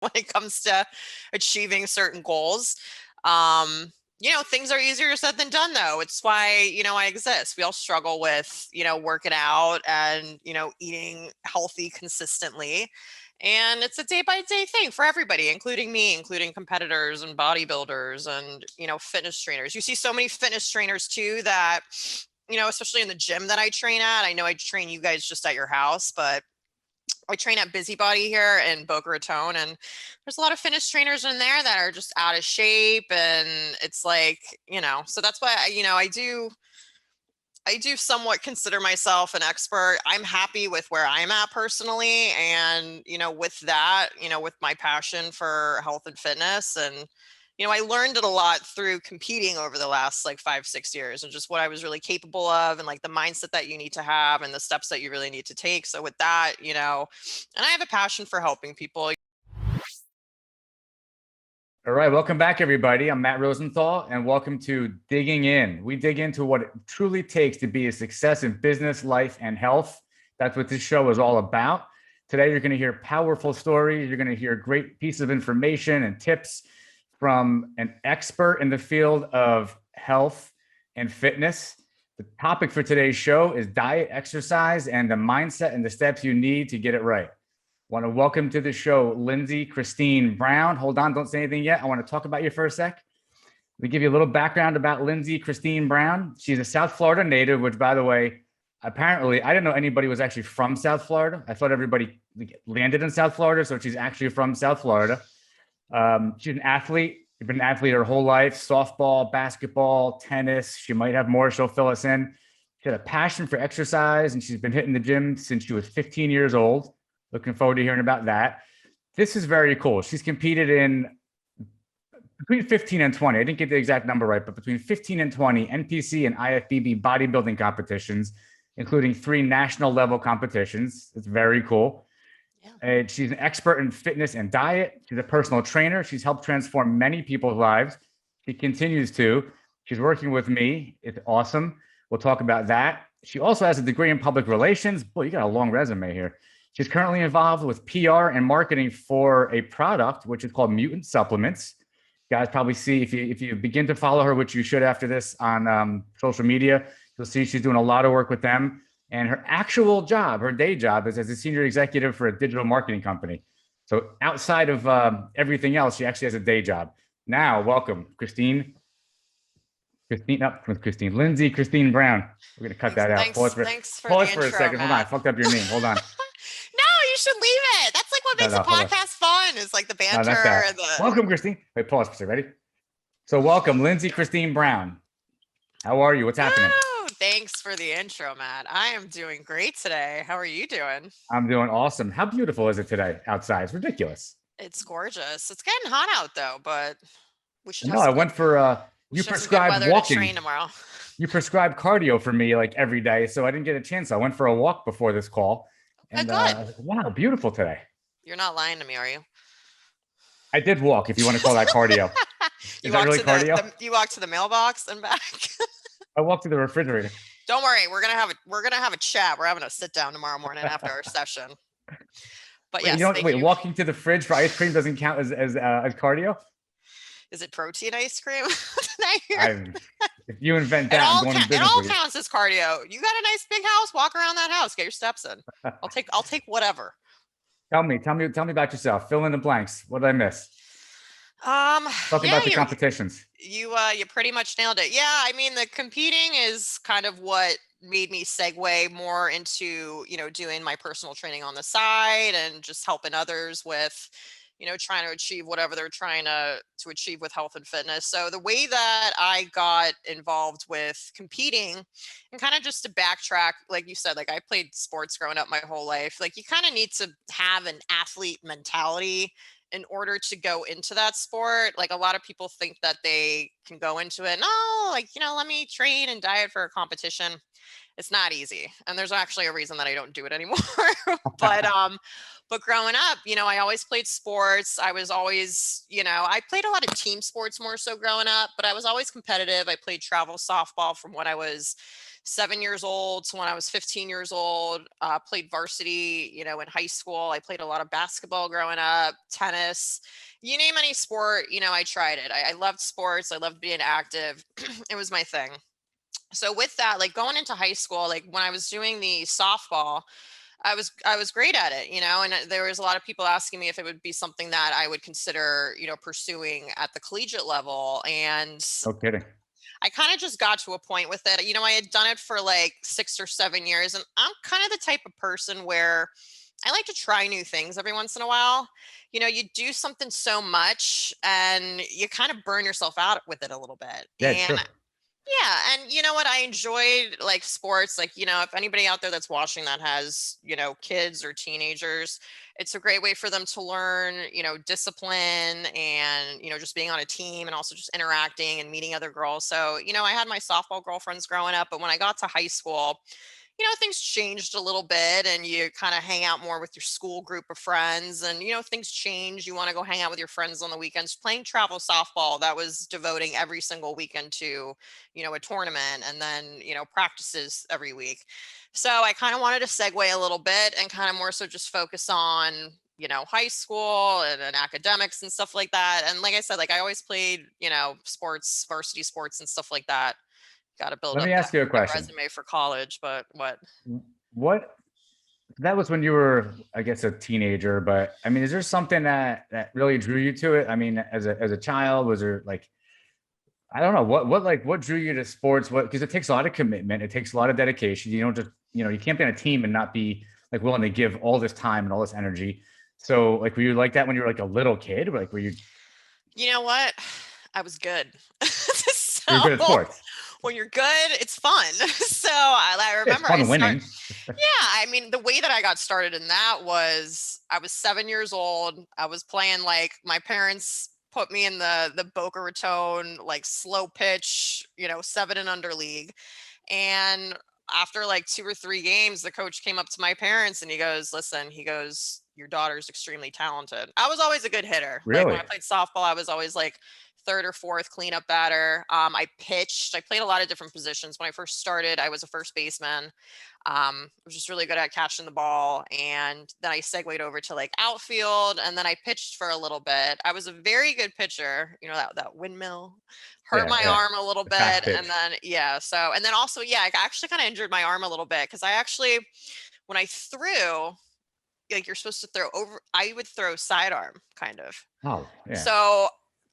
when it comes to achieving certain goals. Things are easier said than done, though. It's why, I exist. We all struggle with, working out and, eating healthy consistently. And it's a day by day thing for everybody, including me, including competitors and bodybuilders and, fitness trainers. You see so many fitness trainers too that, especially in the gym that I train at. I know I train you guys just at your house, but I train at Busybody here in Boca Raton, and there's a lot of fitness trainers in there that are just out of shape. And it's like, so that's why, I do somewhat consider myself an expert. I'm happy with where I'm at personally. And, with that, with my passion for health and fitness, and, I learned it a lot through competing over the last like 5-6 years, and just what I was really capable of, and like the mindset that you need to have and the steps that you really need to take. So with that, and I have a passion for helping people. All right, welcome back, everybody. I'm Matt Rosenthal, and welcome to Digging In. We dig into what it truly takes to be a success in business, life, and health. That's what this show is all about. Today, you're going to hear powerful stories. You're going to hear great pieces of information and tips from an expert in the field of health and fitness. The topic for today's show is diet, exercise, and the mindset and the steps you need to get it right. Want to welcome to the show, Lynsay Christine Brown. Hold on, don't say anything yet. I want to talk about you for a sec. Let me give you a little background about Lynsay Christine Brown. She's a South Florida native, which, by the way, apparently, I didn't know anybody was actually from South Florida. I thought everybody landed in South Florida, so she's actually from South Florida. She's an athlete. She's been an athlete her whole life, softball, basketball, tennis. She might have more. She'll fill us in. She had a passion for exercise, and she's been hitting the gym since she was 15 years old. Looking forward to hearing about that. This is very cool. She's competed in between 15 and 20. I didn't get the exact number right, but between 15 and 20 NPC and IFBB bodybuilding competitions, including 3 national level competitions. It's very cool. Yeah. And she's an expert in fitness and diet. She's a personal trainer. She's helped transform many people's lives. She continues to. She's working with me. It's awesome. We'll talk about that. She also has a degree in public relations. Boy, you got a long resume here. She's currently involved with PR and marketing for a product, which is called Mutant Supplements. You guys probably see, if you begin to follow her, which you should after this on social media, you'll see she's doing a lot of work with them. And her actual job, her day job, is as a senior executive for a digital marketing company. So outside of everything else, she actually has a day job. Now, welcome, Lynsay Christine Brown. We're going to cut that out. Pause for a second. Matt. Hold on. I fucked up your name. Hold on. No, you should leave it. That's like what makes the podcast fun, is like the banter. And Welcome, Christine. Wait, pause for a second. Ready? So welcome, Lynsay Christine Brown. How are you? What's happening? Oh, thanks for the intro, Matt. I am doing great today. How are you doing? I'm doing awesome. How beautiful is it today outside? It's ridiculous. It's gorgeous. It's getting hot out, though, but we should have I went for... you prescribed walking. To train tomorrow. You prescribed cardio for me like every day, so I didn't get a chance. I went for a walk before this call. And wow, beautiful today. You're not lying to me, are you? I did walk, if you want to call that cardio. Is that really cardio? You walked to the mailbox and back? I walked to the refrigerator. Don't worry, we're gonna have a chat. We're having a sit down tomorrow morning after our session. But yes, walking to the fridge for ice cream doesn't count as cardio? Is it protein ice cream? If you invent that, I'm going to business. It all counts as cardio. You got a nice big house. Walk around that house. Get your steps in. I'll take whatever. Tell me about yourself. Fill in the blanks. What did I miss? Talk about the competitions. You pretty much nailed it. Yeah, I mean, the competing is kind of what made me segue more into, doing my personal training on the side and just helping others with, trying to achieve whatever they're trying to achieve with health and fitness. So the way that I got involved with competing, and kind of just to backtrack, like you said, like I played sports growing up my whole life. Like you kind of need to have an athlete mentality in order to go into that sport. Like a lot of people think that they can go into it, let me train and diet for a competition. It's not easy. And there's actually a reason that I don't do it anymore. But growing up, I always played sports. I was always, I played a lot of team sports more so growing up, but I was always competitive. I played travel softball from when I was 7 years old to when I was 15 years old. Played varsity, in high school. I played a lot of basketball growing up, tennis, you name any sport, I tried it. I loved sports. I loved being active. It was my thing. So with that, like going into high school, like when I was doing the softball, I was great at it, and there was a lot of people asking me if it would be something that I would consider, pursuing at the collegiate level. And No kidding. I kind of just got to a point with it. I had done it for like 6 or 7 years, and I'm kind of the type of person where I like to try new things every once in a while. You do something so much and you kind of burn yourself out with it a little bit. Yeah, And true. yeah, and you know what? I enjoyed like sports. Like, if anybody out there that's watching that has, kids or teenagers, it's a great way for them to learn, discipline and, just being on a team and also just interacting and meeting other girls. So, I had my softball girlfriends growing up, but when I got to high school, things changed a little bit and you kind of hang out more with your school group of friends and, things change. You want to go hang out with your friends on the weekends. Playing travel softball, that was devoting every single weekend to, a tournament and then, practices every week. So I kind of wanted to segue a little bit and kind of more so just focus on, high school and academics and stuff like that. And like I said, like I always played, sports, varsity sports and stuff like that. Got to build Let up me ask you a that question. resume for college, but what? What that was when you were, I guess, a teenager, but I mean, is there something that really drew you to it? I mean, as a child, was there like, I don't know, what drew you to sports? What, because it takes a lot of commitment, it takes a lot of dedication. You don't just, you can't be on a team and not be like willing to give all this time and all this energy. So like, were you like that when you were like a little kid? Or like, were you You know what? I was good. you're So good at sports? when you're good, it's fun. So I Yeah, it's remember I fun start. winning. Yeah, I mean, the way that I got started in that was I was 7 years old. I was playing like my parents put me in the Boca Raton like slow pitch, 7 and under league. And after like 2 or 3 games, the coach came up to my parents and he goes, "Listen," he goes, "your daughter's extremely talented." I was always a good hitter. Like when Really? I played softball, I was always like third or fourth cleanup batter. I pitched. I played a lot of different positions. When I first started, I was a first baseman. I was just really good at catching the ball. And then I segued over to like outfield and then I pitched for a little bit. I was a very good pitcher, that windmill hurt Yeah, my yeah. arm a little The fast bit. And pitch. then, yeah. So, and then also, yeah, I actually kind of injured my arm a little bit because I actually, when I threw, like you're supposed to throw over, I would throw sidearm kind of. Oh, yeah. So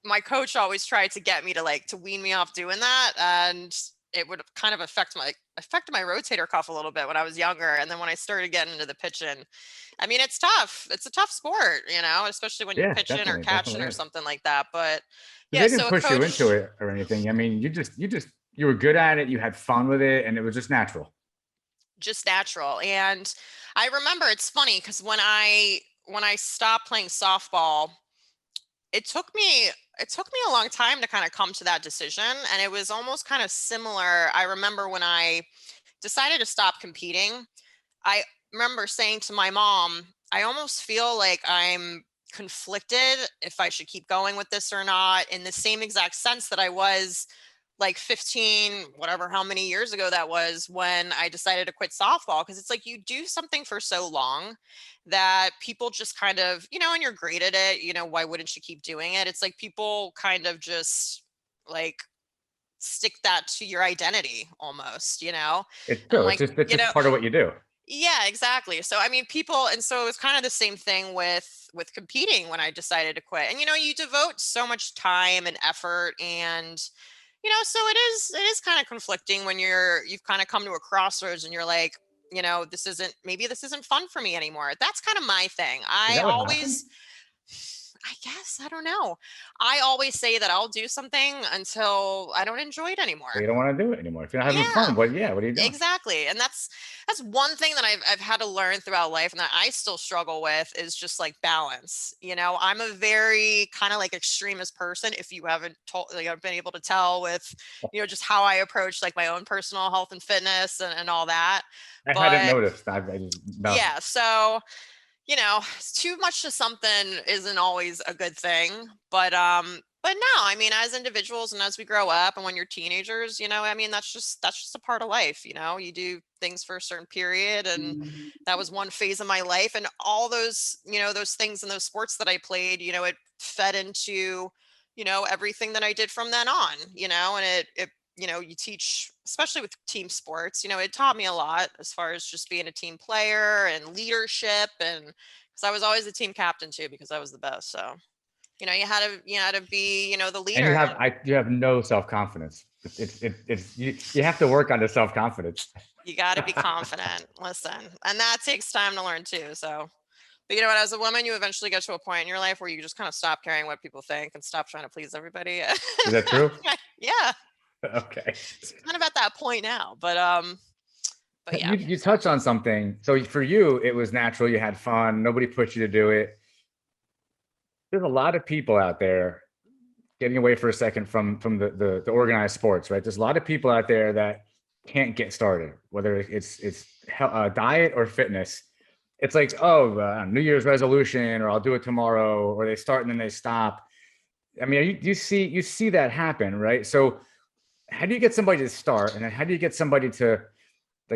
my coach always tried to get me to like to wean me off doing that, and it would kind of affected my rotator cuff a little bit when I was younger. And then when I started getting into the pitching, I mean, it's tough. It's a tough sport, especially when you're Yeah, pitching or definitely, catching definitely or is. something like that. But Because yeah, they didn't so a push you into coach, it or anything. I mean, you were good at it. You had fun with it, and it was just natural. just natural. And I remember it's funny because when I stopped playing softball, it took me a long time to kind of come to that decision, and it was almost kind of similar. I remember when I decided to stop competing, I remember saying to my mom, I almost feel like I'm conflicted if I should keep going with this or not, in the same exact sense that I was like 15, whatever, how many years ago that was when I decided to quit softball. Cause it's like you do something for so long that people just kind of, and you're great at it, why wouldn't you keep doing it? It's like people kind of just like stick that to your identity almost, It's and true. like, It's just part of what you do. yeah, exactly. So I mean, people, and so it was kind of the same thing with competing when I decided to quit. And you devote so much time and effort, and so it is kind of conflicting when you've kind of come to a crossroads and you're like, maybe this isn't fun for me anymore. That's kind of my thing. Is I that what happened? always, I guess guess, I don't know. I always say that I'll do something until I don't enjoy it So anymore. you don't want to do it anymore. If you're not having Yeah. fun, what are you doing? Exactly. And that's one thing that I've had to learn throughout life and that I still struggle with is just like balance. I'm a very kind of like extremist person, if you haven't told, like, I've been able to tell with, just how I approach like my own personal health and fitness and all that. I hadn't But noticed. I just no. yeah, so too much of something isn't always a good thing. But no, I mean, as individuals and as we grow up and when you're teenagers, I mean, that's just a part of life. You do things for a certain period, and that was one phase of my life. And all those, those things and those sports that I played, it fed into, everything that I did from then on, and it you teach, especially with team sports, it taught me a lot as far as just being a team player and leadership. And because I was always the team captain too, because I was the best. So, you had to be, the And leader. you have no self confidence. It's you have to work on the self confidence. You got to be confident. Listen, and that takes time to learn too. So, but you know what, as a woman, you eventually get to a point in your life where you just kind of stop caring what people think and stop trying to please everybody. Is that true? Yeah. Okay. Kind of at that point now, but yeah. You touch on something. So for you, it was natural. You had fun. Nobody pushed you to do it. There's a lot of people out there, getting away for a second from the organized sports, right? There's a lot of people out there that can't get started, whether it's diet or fitness. It's like, oh, New Year's resolution, or I'll do it tomorrow, or they start and then they stop. I mean, you see that happen, right? So how do you get somebody to start, and then how do you get somebody to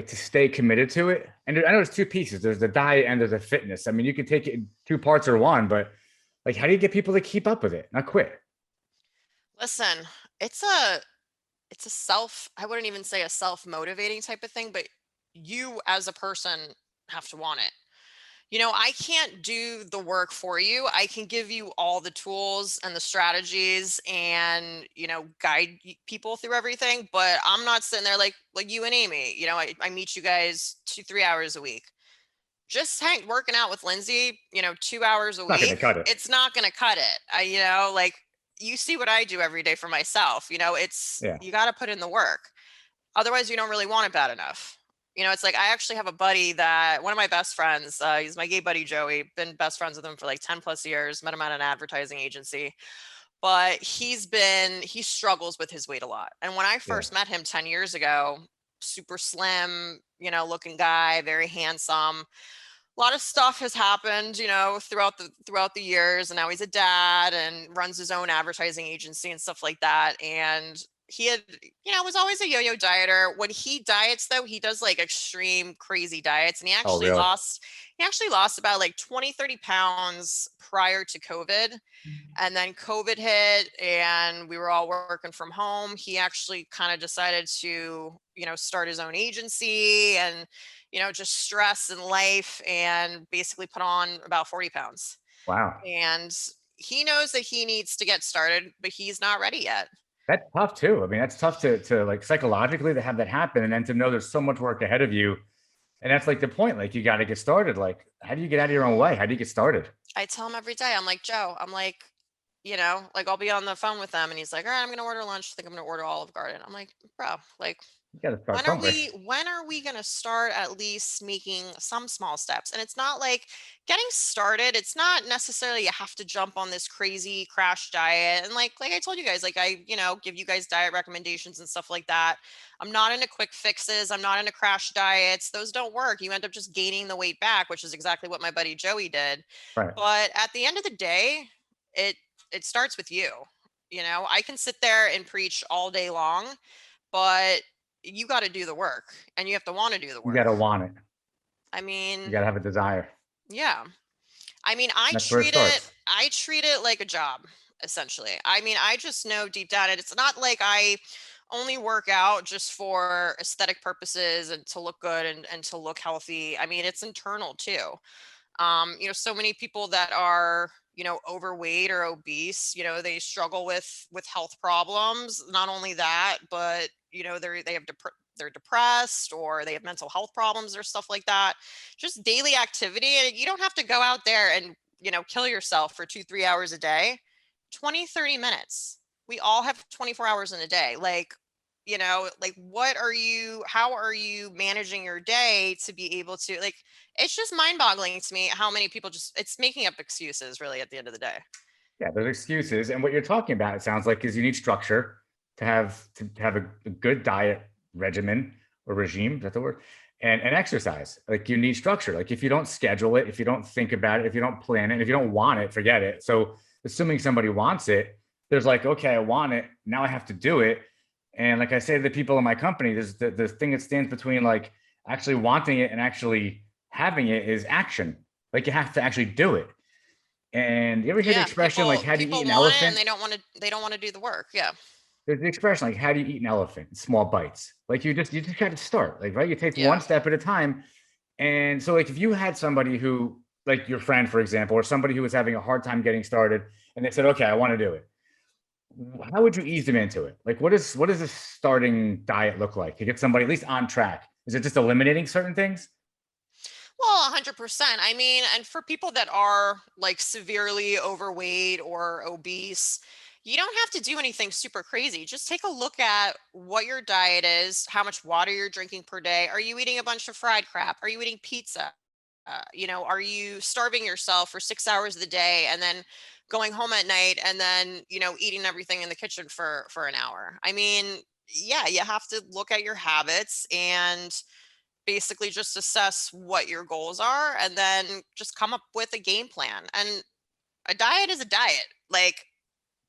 stay committed to it? And I know there's two pieces. There's the diet and there's the fitness. I mean, you can take it in two parts or one, but like, how do you get people to keep up with it, not quit? Listen, it's a self, I wouldn't even say a self-motivating type of thing, but you as a person have to want it. I can't do the work for you. I can give you all the tools and the strategies and, guide people through everything, but I'm not sitting there like you and Amy. I meet you guys 2-3 hours a week. Just working out with Lynsay, 2 hours a Not going to week, cut it. it's not going to cut it. Like you see what I do every day for myself. It's, Yeah. you got to put in the work. Otherwise, you don't really want it bad enough. It's like I actually have a buddy that one of my best friends, he's my gay buddy, Joey, been best friends with him for like 10 plus years, met him at an advertising agency, but he struggles with his weight a lot. And when I Yeah. first met him 10 years ago, super slim, looking guy, very handsome. A lot of stuff has happened, throughout the years, and now he's a dad and runs his own advertising agency and stuff like that. And he had, was always a yo-yo dieter. When he diets though, he does like extreme crazy diets, and he Oh, actually really? lost he actually lost about like 20-30 pounds prior to COVID. And then COVID hit and we were all working from home. He actually kind of decided to, start his own agency and, just stress in life, and basically put on about 40 pounds. Wow. And he knows that he needs to get started, but he's not ready yet. That's tough too. I mean, that's tough to like psychologically to have that happen, and then to know there's so much work ahead of you. And that's like the point. Like, you got to get started. Like, how do you get out of your own way? How do you get started? I tell him every day, I'm like, Joe, I'm like, like I'll be on the phone with them and he's like, all right, I'm going to order lunch. I think I'm going to order Olive Garden. I'm like, bro, like, You got to start when are somewhere. we going to start at least making some small steps? And it's not like getting started. It's not necessarily you have to jump on this crazy crash diet. And like I told you guys, like I, give you guys diet recommendations and stuff like that. I'm not into quick fixes. I'm not into crash diets. Those don't work. You end up just gaining the weight back, which is exactly what my buddy Joey did. Right. But at the end of the day, it it starts with you. I can sit there and preach all day long, but you got to do the work and you have to want to do the You got work. to want it. I You mean, got to have a desire. yeah. I mean, That's where it starts. I treat it like a job, essentially. I mean, I just know deep down it's not like I only work out just for aesthetic purposes and to look good and to look healthy. I mean, it's internal too. So many people that are, overweight or obese, they struggle with health problems. Not only that, but they're depressed, or they have mental health problems or stuff like that. Just daily activity, and you don't have to go out there and kill yourself for 2-3 hours a day, 20-30 minutes. We all have 24 hours in a day. Like, like how are you managing your day to be able to, like, it's just mind-boggling to me how many people it's making up excuses really at the end of the day. Yeah, there's excuses. And what you're talking about, it sounds like, is you need structure to have a good diet regimen or regime. Is that the word? And exercise. Like, you need structure. Like, if you don't schedule it, if you don't think about it, if you don't plan it, if you don't want it, forget it. So assuming somebody wants it, there's like, okay, I want it. Now I have to do it. And like I say to the people in my company, there's the thing that stands between like actually wanting it and actually having it is action. Like, you have to actually do it. And you ever hear the Yeah, expression like, how do you eat people an want it and elephant? they don't want to do the work. Yeah. There's the expression like, how do you eat an elephant in small bites? Like, you just got to start, like, right? You take Yeah. one step at a time. And so like, if you had somebody who, like your friend, for example, or somebody who was having a hard time getting started and they said, okay, I want to do it. How would you ease them into it? Like, what does a starting diet look like to get somebody at least on track? Is it just eliminating certain things? Well, 100%. I mean, and for people that are like severely overweight or obese, you don't have to do anything super crazy. Just take a look at what your diet is, how much water you're drinking per day. Are you eating a bunch of fried crap? Are you eating pizza? Are you starving yourself for 6 hours of the day and then going home at night and then, eating everything in the kitchen for an hour? I mean, yeah, you have to look at your habits and basically just assess what your goals are and then just come up with a game plan. And a diet is a diet. Like,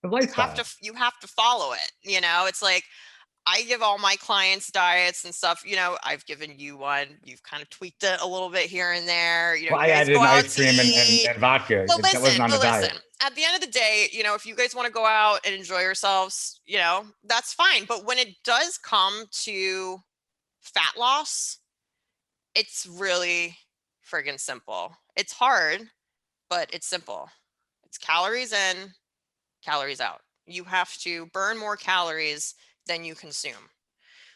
The you have to lifestyle. follow it. It's like I give all my clients diets and stuff. I've given you one. You've kind of tweaked it a little bit here and there. Well, You I guys added go in out ice to cream eat. and vodka. But That wasn't listen, on the but listen, diet. at the end of the day, if you guys want to go out and enjoy yourselves, that's fine. But when it does come to fat loss, it's really friggin' simple. It's hard, but it's simple. It's calories in, calories out. You have to burn more calories than you consume,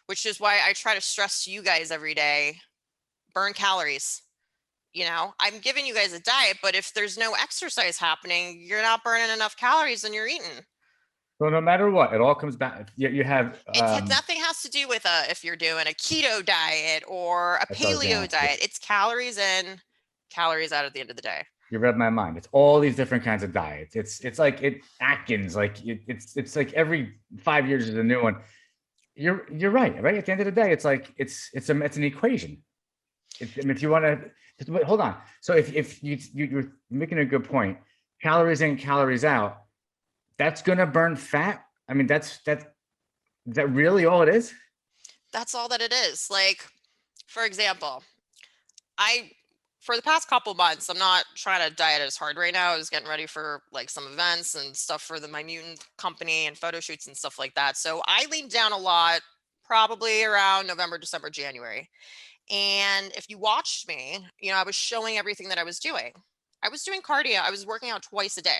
which is why I try to stress to you guys every day, burn calories. I'm giving you guys a diet, but if there's no exercise happening, you're not burning enough calories than you're eating. So no matter what, it all comes back. You have Nothing has to do with if you're doing a keto diet or a that's what I was gonna paleo ask you. diet. It's calories in, calories out at the end of the day. You read my mind. It's all these different kinds of diets. It's like Atkins. Like, it's like every 5 years is a new one. You're right. Right. At the end of the day, it's like it's an equation. I mean, if you want to, hold on. So if you're making a good point, calories in, calories out. That's gonna burn fat. I mean, is that really all it is? That's all that it is. Like, for example, I for the past couple months, I'm not trying to diet as hard right now. I was getting ready for like some events and stuff for my mutant company and photo shoots and stuff like that. So I leaned down a lot, probably around November, December, January. And if you watched me, I was showing everything that I was doing. I was doing cardio. I was working out twice a day.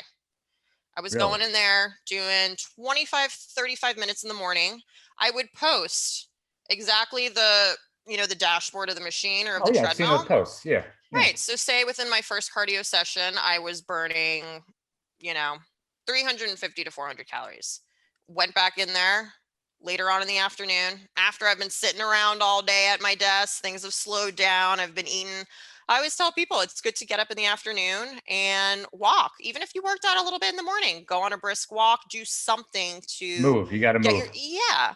I was Really? going in there doing 25, 35 minutes in the morning. I would post exactly the dashboard of the machine or of Oh the yeah, I've seen those treadmill. posts. Yeah, yeah. Right. So say within my first cardio session, I was burning, you know, 350 to 400 calories. Went back in there later on in the afternoon after I've been sitting around all day at my desk. Things have slowed down. I've been eating. I always tell people it's good to get up in the afternoon and walk. Even if you worked out a little bit in the morning, go on a brisk walk, do something to Move. You got to get your, move. yeah.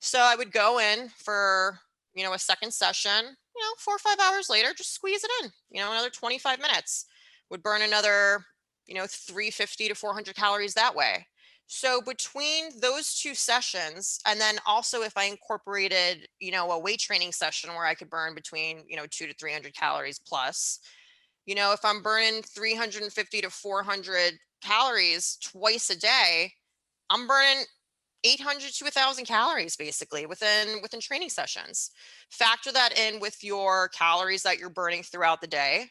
So I would go in for, a second session, 4 or 5 hours later, just squeeze it in, another 25 minutes. Would burn another, 350 to 400 calories that way. So between those two sessions, and then also if I incorporated, a weight training session where I could burn between, 2 to 300 calories plus, if I'm burning 350 to 400 calories twice a day, I'm burning 800 to 1,000 calories basically within training sessions. Factor that in with your calories that you're burning throughout the day.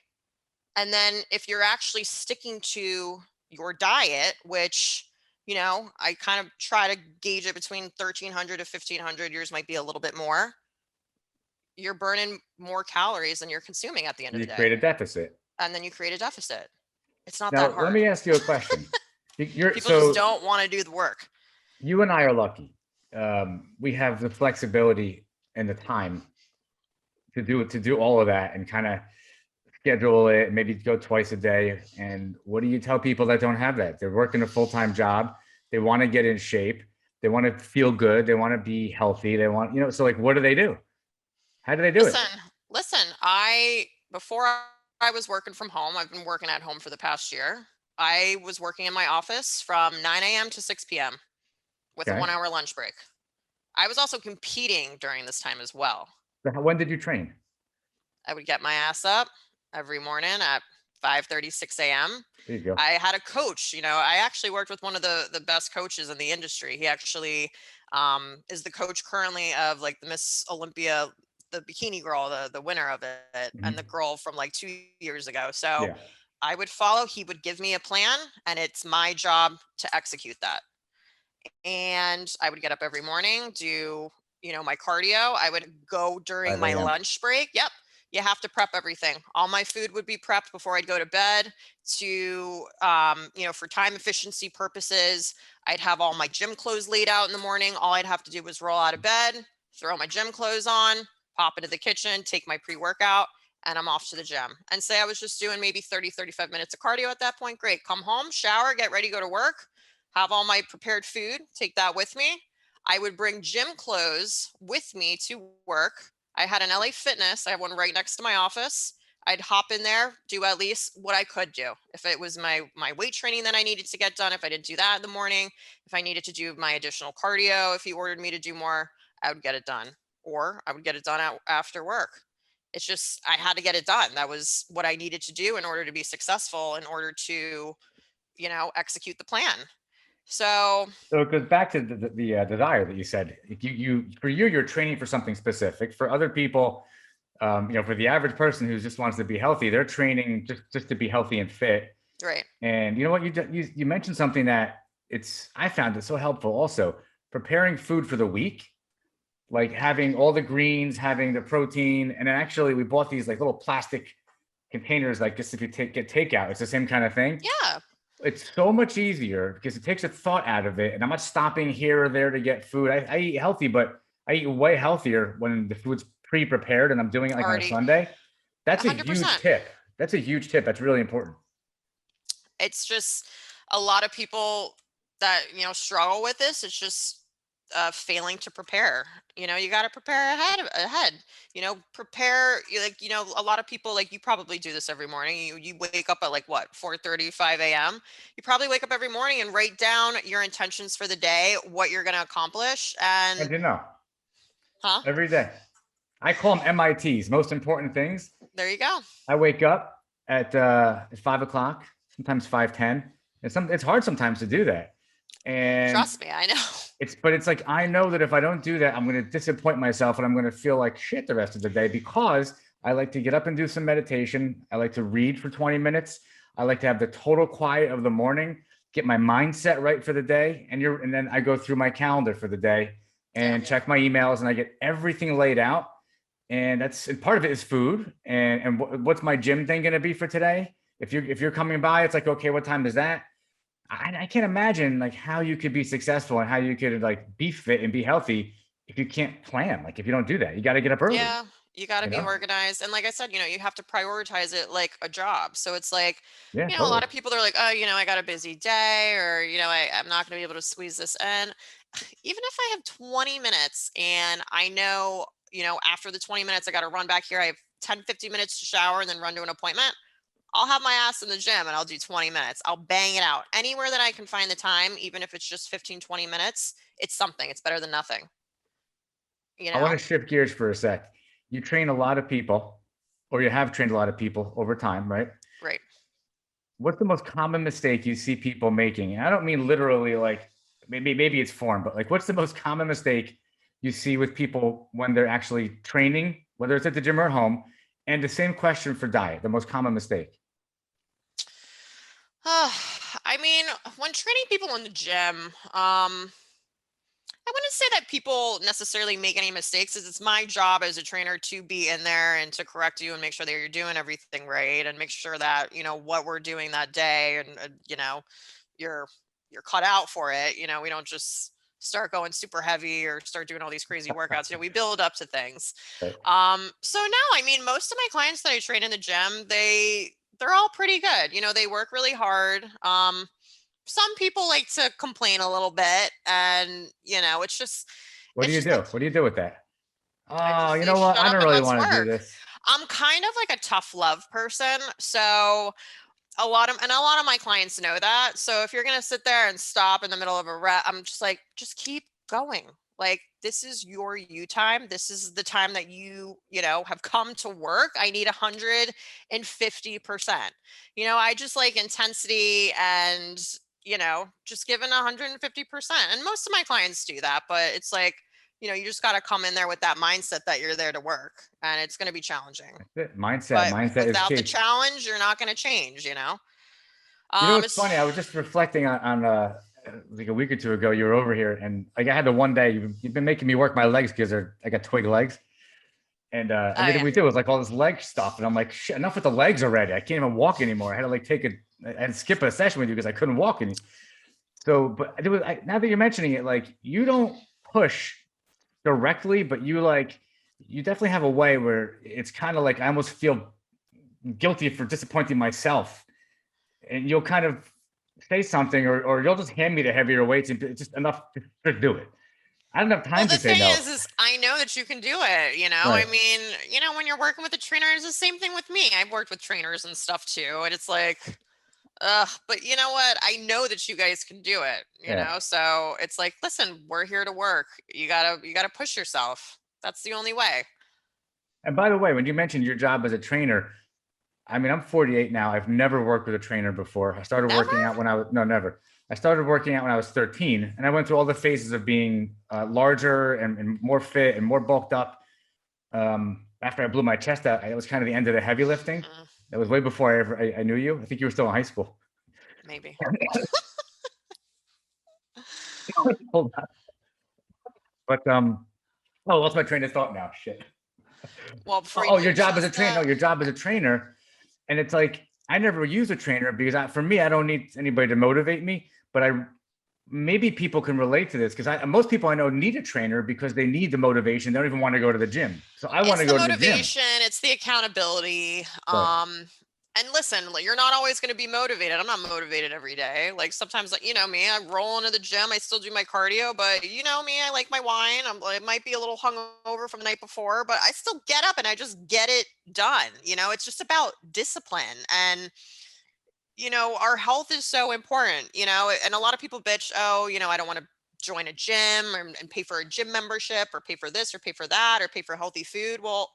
And then if you're actually sticking to your diet, which, I kind of try to gauge it between 1,300 to 1,500, yours might be a little bit more. You're burning more calories than you're consuming at the end of You the day. create a deficit. And then you create a deficit. It's not that Now, let hard. me ask you a question. People just So don't want to do the work. you and I are lucky. We have the flexibility and the time to do all of that and kind of schedule it, maybe go twice a day. And what do you tell people that don't have that? They're working a full-time job. They want to get in shape. They want to feel good. They want to be healthy. They want, so like, what do they do? How do they do it? Listen, before I was working from home, I've been working at home for the past year. I was working in my office from 9 a.m. to 6 p.m. with a Okay. 1 hour lunch break. I was also competing during this time as well. So when did you train? I would get my ass up every morning at 5:30, 6 a.m. There you go. I had a coach. I actually worked with one of the best coaches in the industry. He actually is the coach currently of like the Miss Olympia, the bikini girl, the winner of it, and the Mhm. girl from like 2 years ago. So Yeah. I would follow. He would give me a plan, and it's my job to execute that. And I would get up every morning, do, my cardio. I would go during 5 my a.m. lunch break. Yep. You have to prep everything. All my food would be prepped before I'd go to bed to, for time efficiency purposes. I'd have all my gym clothes laid out in the morning. All I'd have to do was roll out of bed, throw my gym clothes on, pop into the kitchen, take my pre-workout, and I'm off to the gym. And say I was just doing maybe 30, 35 minutes of cardio at that point. Great. Come home, shower, get ready, go to work, have all my prepared food, take that with me. I would bring gym clothes with me to work. I had an LA Fitness. I have one right next to my office. I'd hop in there, do at least what I could do. If it was my weight training that I needed to get done, if I didn't do that in the morning, if I needed to do my additional cardio, if he ordered me to do more, I would get it done. Or I would get it done after work. It's just I had to get it done. That was what I needed to do in order to be successful, in order to, execute the plan. So So it goes back to the desire that you said. If you're training for something specific. For other people, for the average person who just wants to be healthy, they're training just to be healthy and fit. right. And you know what, you mentioned something that I found it so helpful. Also, preparing food for the week, like having all the greens, having the protein, and then actually we bought these like little plastic containers, like just if you get takeout, it's the same kind of thing. Yeah. It's so much easier because it takes a thought out of it. And I'm not stopping here or there to get food. I eat healthy, but I eat way healthier when the food's pre-prepared and I'm doing it like on a Already Sunday. That's a huge 100%. tip. That's a huge tip. That's really important. It's just a lot of people that, struggle with this. It's just failing to prepare. You got to prepare ahead. Prepare like, a lot of people, like, you probably do this every morning. You wake up at like what, 4:30, 5 a.m. You probably wake up every morning and write down your intentions for the day, what you're going to accomplish. And And huh, every day. I call them MITs, most important things. there you go. I wake up at 5 o'clock, sometimes 5:10. It's hard sometimes to do that. And Trust me, I know. it's like I know that if I don't do that, I'm going to disappoint myself and I'm going to feel like shit the rest of the day because I like to get up and do some meditation. I like to read for 20 minutes. I like to have the total quiet of the morning, get my mindset right for the day, and then I go through my calendar for the day and check my emails and I get everything laid out. And part of it is food. And what's my gym thing going to be for today? If you're coming by, it's like, okay, what time is that? I can't imagine like how you could be successful and how you could like be fit and be healthy if you can't plan. Like if you don't do that, you got to get up early. Yeah, you got to You be know? organized. And like I said, you have to prioritize it like a job. So it's like, Yeah, a lot totally. of people are like, oh, I got a busy day, or, I'm not going to be able to squeeze this in. Even if I have 20 minutes and I know, after the 20 minutes, I got to run back here. I have 10, 15 minutes to shower and then run to an appointment. I'll have my ass in the gym and I'll do 20 minutes. I'll bang it out anywhere that I can find the time, even if it's just 15, 20 minutes. It's something. It's better than nothing, you I want know? to shift gears for a sec. You train a lot of people, or you have trained a lot of people over time, right? Right. What's the most common mistake you see people making? And I don't mean literally like maybe it's form, but like what's the most common mistake you see with people when they're actually training, whether it's at the gym or home? And the same question for diet, the most common mistake. I mean, when training people in the gym, I wouldn't say that people necessarily make any mistakes. It's my job as a trainer to be in there and to correct you and make sure that you're doing everything right and make sure that, what we're doing that day and, you're you're cut out for it. We don't just start going super heavy or start doing all these crazy workouts. We build up to things. Right. So no, I mean, most of my clients that I train in the gym, they're all pretty good. They work really hard. Some people like to complain a little bit, and it's just What do it's you just do? like What do you do with that? I Oh, just you say know what? shut I up don't and really let's want to do work. this. I'm kind of like a tough love person, so a lot of my clients know that. So if you're gonna sit there and stop in the middle of a rep, I'm just like, just keep going. Like, this is your you time. This is the time that have come to work. I need 150%. I just like intensity and just giving 150%. And most of my clients do that, but it's like, you just got to come in there with that mindset that you're there to work, and it's going to be challenging. Mindset. But Mindset is without the key. challenge, you're not going to change. You know, what's It's funny? I was just reflecting on like a week or two ago. You were over here, and like I had the one day you've been making me work my legs because I got twig legs, and oh everything yeah. we did was like all this leg stuff, and I'm like, shit, enough with the legs already. I can't even walk anymore. I had to like I had to skip a session with you because I couldn't walk any. So, but there was now that you're mentioning it, like you don't push directly, but you definitely have a way where it's kind of like I almost feel guilty for disappointing myself, and you'll kind of say something, or you'll just hand me the heavier weights and it's just enough to do it. I don't have Well, time to the say thing no. is I know that you can do it. I Right. mean, when you're working with a trainer, it's the same thing with me. I've worked with trainers and stuff too, and it's like, but you know what? I know that you guys can do it. Yeah. So it's like, listen, we're here to work. You gotta push yourself. That's the only way. And by the way, when you mentioned your job as a trainer, I mean, I'm 48 now. I've never worked with a trainer before. I started Never? working out when I was, no, never. I started working out when I was 13, and I went through all the phases of being larger and more fit and more bulked up. After I blew my chest out, it was kind of the end of the heavy lifting. Mm, That was way before I knew you. I think you were still in high school. maybe. Hold on. But oh, what's my train of thought now? Shit. Well, before you Oh, your finish job as a this trainer. No, up, your job as a trainer. And it's like I never use a trainer because for me, I don't need anybody to motivate me. But maybe people can relate to this because most people I know need a trainer because they need the motivation. They don't even want to go to the gym. So I want it's to the go to the gym. motivation, it's the accountability. Right. And listen, like, you're not always going to be motivated. I'm not motivated every day. Like, sometimes, like, me, I roll into the gym. I still do my cardio, but you know me, I like my wine. It might be a little hungover from the night before, but I still get up and I just get it done. It's just about discipline. And our health is so important. And a lot of people bitch, oh, I don't want to join a gym and pay for a gym membership or pay for this or pay for that or pay for healthy food. Well,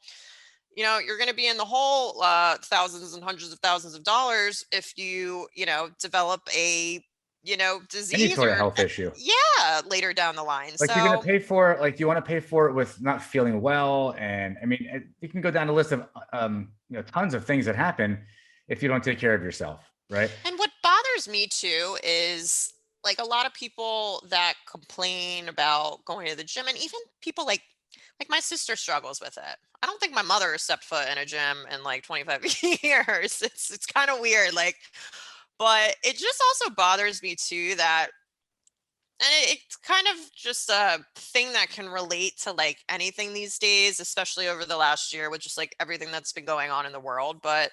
you're going to be in the hole thousands and hundreds of thousands of dollars if develop a, Any disease sort of or, health issue. yeah, later down the line. Like you're going to So, pay for it. Like you want to pay for it with not feeling well. And I mean, you can go down a list of, tons of things that happen if you don't take care of yourself. Right. and what bothers me too is like a lot of people that complain about going to the gym, and even people like my sister struggles with it. I don't think my mother has stepped foot in a gym in like 25 years. It's kind of weird, like, but it just also bothers me too that, and it's kind of just a thing that can relate to like anything these days, especially over the last year with just like everything that's been going on in the world. But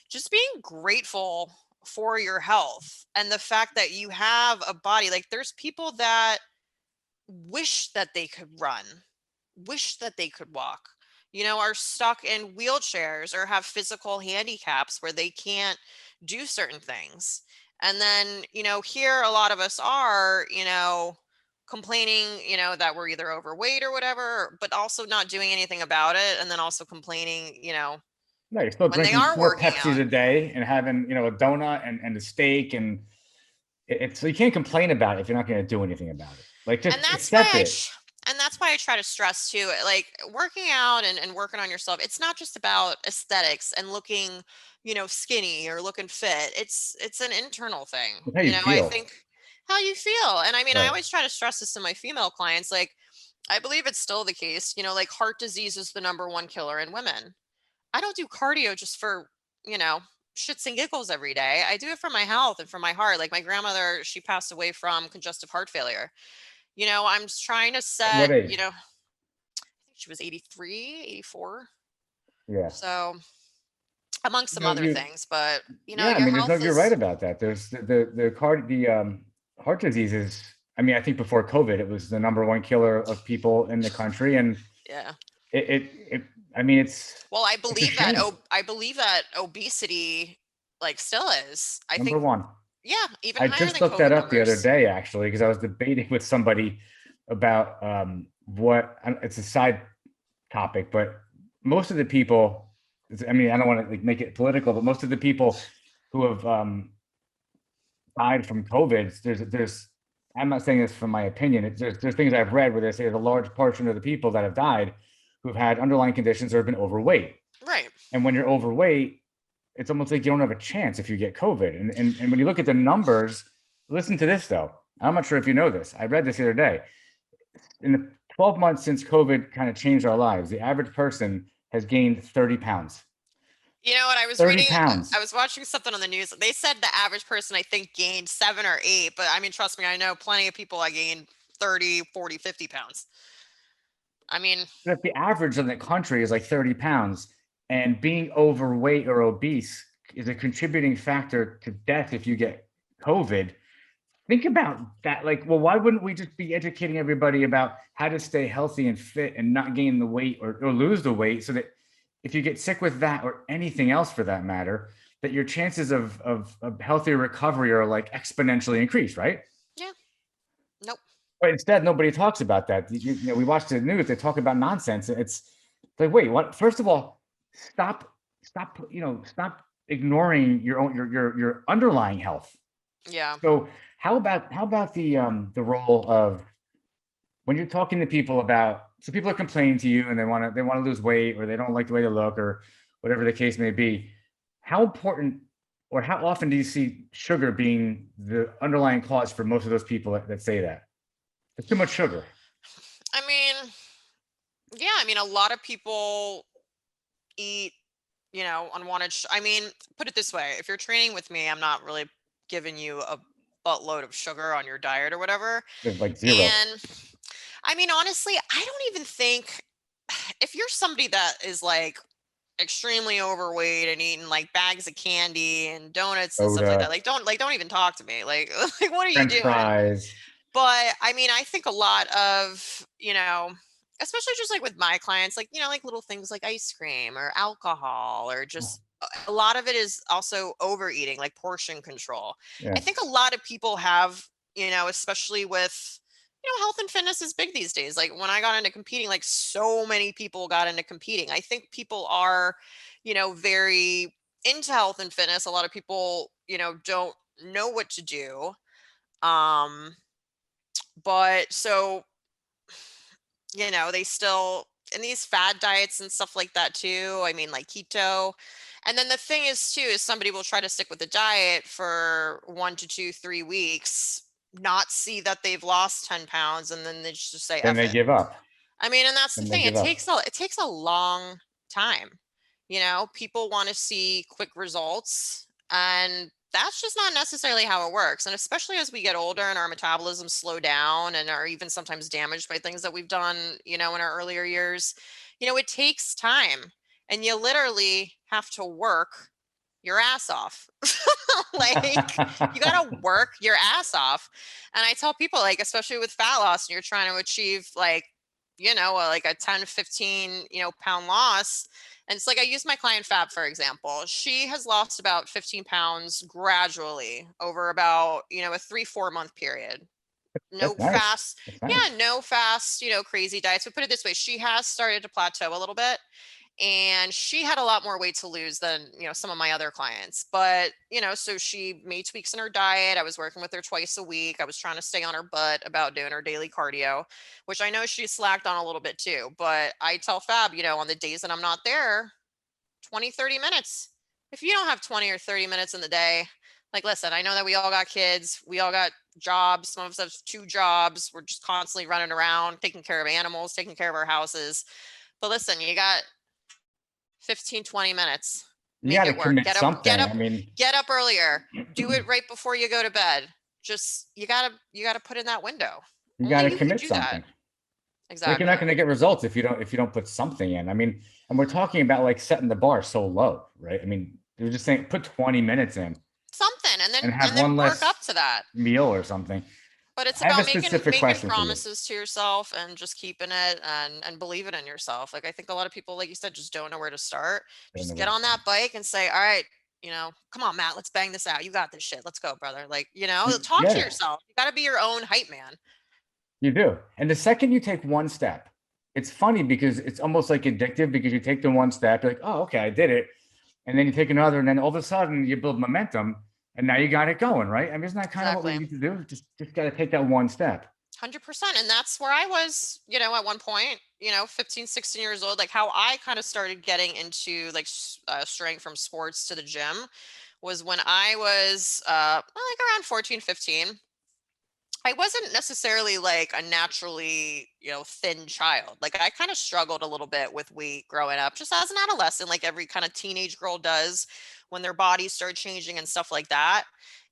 just being grateful for your health and the fact that you have a body. Like, there's people that wish that they could run, wish that they could walk, are stuck in wheelchairs or have physical handicaps where they can't do certain things. And then, here a lot of us are, complaining, that we're either overweight or whatever, but also not doing anything about it. And then also complaining, No, you're still when they drinking are 4 working Pepsis out. a day and having, a donut and a steak. And it's, so you can't complain about it if you're not going to do anything about it. Like just And that's why accept it. I try to stress too, like, working out and working on yourself. It's not just about aesthetics and looking, skinny or looking fit. It's an internal thing. It's how you I feel. think how you feel. And I mean, I Right. always try to stress this to my female clients. Like, I believe it's still the case, like heart disease is the number one killer in women. I don't do cardio just for, you know, shits and giggles every day. I do it for my health and for my heart. Like my grandmother, she passed away from congestive heart failure. I'm just trying to At set, what age? I think she was 83, 84. Yeah. So amongst You some know, other you things, but yeah, I your mean, there's no, health you're right is, about that. There's the heart diseases. I mean, I think before COVID, it was the number one killer of people in the country, and yeah. it it, it I mean, Well, it's a shame. I believe that obesity like still is. I Number think, one. yeah, even I higher just than looked that COVID up the other numbers. day, actually, because I was debating with somebody about it's a side topic, but most of the people, I mean, I don't want to like make it political, but most of the people who have died from COVID, I'm not saying this from my opinion. There's things I've read where they say there's a large portion of the people that have died who've had underlying conditions or have been overweight. Right. And when you're overweight, it's almost like you don't have a chance if you get COVID. And when you look at the numbers, listen to this though. I'm not sure if you know this. I read this the other day. In the 12 months since COVID kind of changed our lives, the average person has gained 30 pounds. You know what? 30 pounds. I was watching something on the news. They said the average person, I think, gained 7 or 8. But I mean, trust me, I know plenty of people that gained 30, 40, 50 pounds. I mean, If the average in the country is like 30 pounds, and being overweight or obese is a contributing factor to death if you get COVID, think about that. Like, well, why wouldn't we just be educating everybody about how to stay healthy and fit and not gain the weight or lose the weight so that if you get sick with that or anything else for that matter, that your chances of healthier recovery are like exponentially increased, right? yeah, nope. But instead, nobody talks about that. We watch the news; they talk about nonsense. It's like, wait, what? First of all, stop ignoring your own your underlying health. Yeah. So how about the role of when you're talking to people about so people are complaining to you and they want to lose weight or they don't like the way they look or whatever the case may be. How important or how often do you see sugar being the underlying cause for most of those people that say that? There's too much sugar. I mean, yeah, I mean, a lot of people eat, unwanted. I mean, put it this way: if you're training with me, I'm not really giving you a buttload of sugar on your diet or whatever. There's like zero. And I mean, honestly, I don't even think if you're somebody that is like extremely overweight and eating like bags of candy and donuts and stuff like that, Soda, like don't even talk to me. Like like what are you French doing? fries. But I mean, I think a lot of, especially just like with my clients, like, like little things like ice cream or alcohol or Oh, just a lot of it is also overeating, like portion control. I yes. think a lot of people have, especially with, health and fitness is big these days. Like when I got into competing, like so many people got into competing. I think people are, very into health and fitness. A lot of people, don't know what to do. Um, but so, they still in these fad diets and stuff like that too. I mean, like keto. And then the thing is too, is somebody will try to stick with the diet for 1 to 2, 3 weeks, not see that they've lost 10 pounds, and then they just say Then F they it. give up. I mean, and that's the Then they thing. give up. It takes a long time. People want to see quick results, and that's just not necessarily how it works. And especially as we get older and our metabolism slow down and are even sometimes damaged by things that we've done, in our earlier years, it takes time. And you literally have to work your ass off. Like you got to work your ass off. And I tell people, like, especially with fat loss and you're trying to achieve like, like a 10, 15, pound loss. And it's like, I use my client Fab, for example. She has lost about 15 pounds gradually over about, a 3, 4 month period. No That's nice. fast, That's yeah, nice. no fast, crazy diets. But put it this way, she has started to plateau a little bit, and she had a lot more weight to lose than some of my other clients. But so she made tweaks in her diet. I was working with her twice a week. I was trying to stay on her butt about doing her daily cardio, which I know she slacked on a little bit too. But I tell Fab, on the days that I'm not there, 20, 30 minutes. If you don't have 20 or 30 minutes in the day, Like, listen, I know that we all got kids, we all got jobs. Some of us have 2 jobs. We're just constantly running around, taking care of animals, taking care of our houses. But listen, you got 15, 20 minutes. You Make got to it work. commit something. I mean, Get up earlier. Do it right before you go to bed. Just you gotta put in that window. you got Only to you can commit do that. something. Like you're not Exactly. going to get results if you don't put something in. I mean, and we're talking about like setting the bar so low, right? I mean, they're just saying put 20 minutes in Something and have and then one work up less to that. meal or something. But it's I have a about making specific making question for you. promises to yourself and just keeping it and believing in yourself. Like I think a lot of people, like you said, just don't know where to start. I don't know Just where get to on start. that bike and say, all right, come on, Matt, let's bang this out. You got this shit. Let's go, brother. Like, talk to Yeah, yourself. You got to be your own hype man. you do. And the second you take one step, it's funny because it's almost like addictive because you take the one step, you're like, oh, okay, I did it. And then you take another, and then all of a sudden you build momentum and now you got it going, right? I mean, isn't that kind of what we Exactly. need to do? Just got to take that one step. 100%. And that's where I was, at one point, 15, 16 years old. Like how I kind of started getting into like straying from sports to the gym was when I was like around 14, 15. I wasn't necessarily like a naturally, thin child. Like I kind of struggled a little bit with weight growing up, just as an adolescent, like every kind of teenage girl does when their bodies start changing and stuff like that.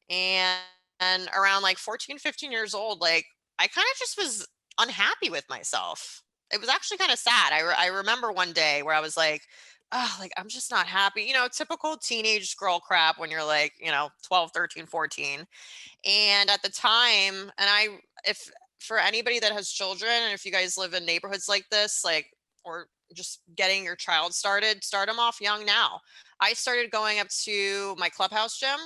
And, and around like 14, 15 years old, like I kind of just was unhappy with myself. It was actually kind of sad. I remember one day where I was like, oh, like I'm just not happy. Typical teenage girl crap when you're like, 12, 13, 14. And at the time, if for anybody that has children, and if you guys live in neighborhoods like this, like, or just getting your child started, start them off young now. I started going up to my clubhouse gym.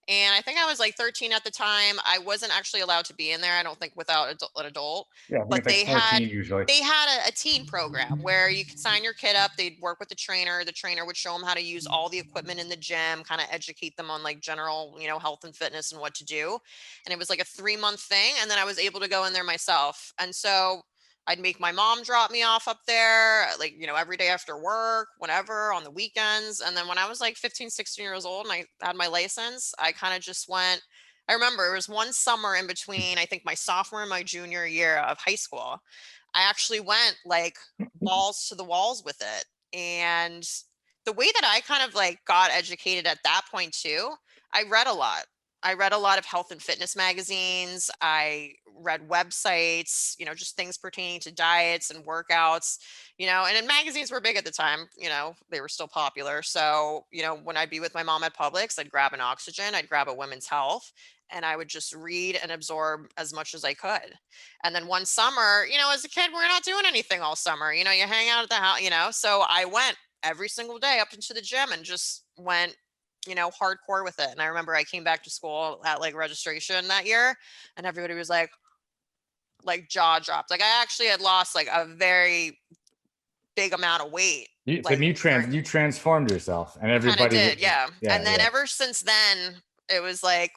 And I think I was like 13 at the time. I wasn't actually allowed to be in there, I don't think, without an adult. Yeah, I think But it's like 14 usually. they had a teen program where you could sign your kid up. They'd work with the trainer. The trainer would show them how to use all the equipment in the gym, kind of educate them on like general, health and fitness and what to do. And it was like a 3-month thing. And then I was able to go in there myself. And so I'd make my mom drop me off up there, like, every day after work, whenever, on the weekends. And then when I was like 15, 16 years old and I had my license, I kind of just went. I remember it was one summer in between, I think my sophomore and my junior year of high school. I actually went like balls to the walls with it. And the way that I kind of like got educated at that point too, I read a lot. I read a lot of health and fitness magazines. I read websites, just things pertaining to diets and workouts, and then magazines were big at the time, they were still popular. So, when I'd be with my mom at Publix, I'd grab an Oxygen, I'd grab a Women's Health, and I would just read and absorb as much as I could. And then one summer, as a kid, we're not doing anything all summer. You hang out at the house, So I went every single day up into the gym and just went, hardcore with it. And I remember I came back to school at like registration that year, and everybody was like jaw dropped. Like I actually had lost like a very big amount of weight. So Like you transformed yourself, and kind of everybody, did, yeah. yeah, And then yeah. ever since then, it was like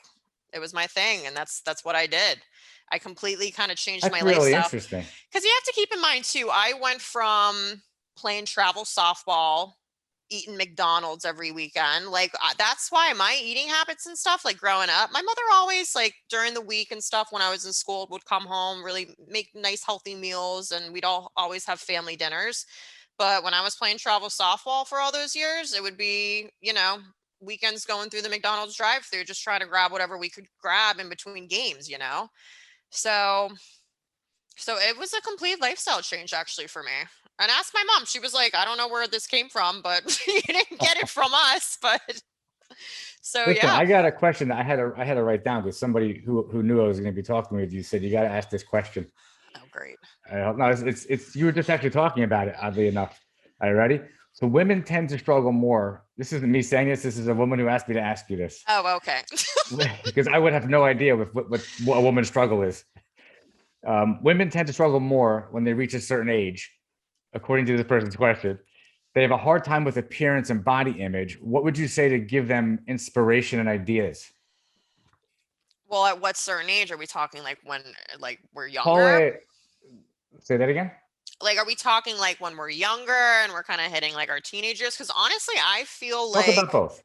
it was my thing, and that's what I did. I completely kind of changed That's my really lifestyle. interesting. Because you have to keep in mind too, I went from playing travel softball, eating McDonald's every weekend. Like that's why my eating habits and stuff, like growing up, my mother always like during the week and stuff when I was in school would come home, really make nice healthy meals, and we'd all always have family dinners. But when I was playing travel softball for all those years, it would be, weekends going through the McDonald's drive-through, just trying to grab whatever we could grab in between games. So it was a complete lifestyle change actually for me. And ask my mom. She was like, I don't know where this came from, but you didn't get it from us. But so Listen, yeah. I got a question that I had to write down because somebody who knew I was going to be talking with you said you got to ask this question. Oh, great. No, it's you were just actually talking about it. Oddly enough, are you ready? So women tend to struggle more. This isn't me saying this. This is a woman who asked me to ask you this Oh, okay. because I would have no idea what a woman's struggle is. Women tend to struggle more when they reach a certain age, according to this person's question. They have a hard time with appearance and body image. What would you say to give them inspiration and ideas? Well, at what certain age are we talking? Like when like we're Call younger? it. Say that again. Like are we talking like when we're younger and we're kind of hitting like our teenagers? Because honestly, I feel Talk about like both.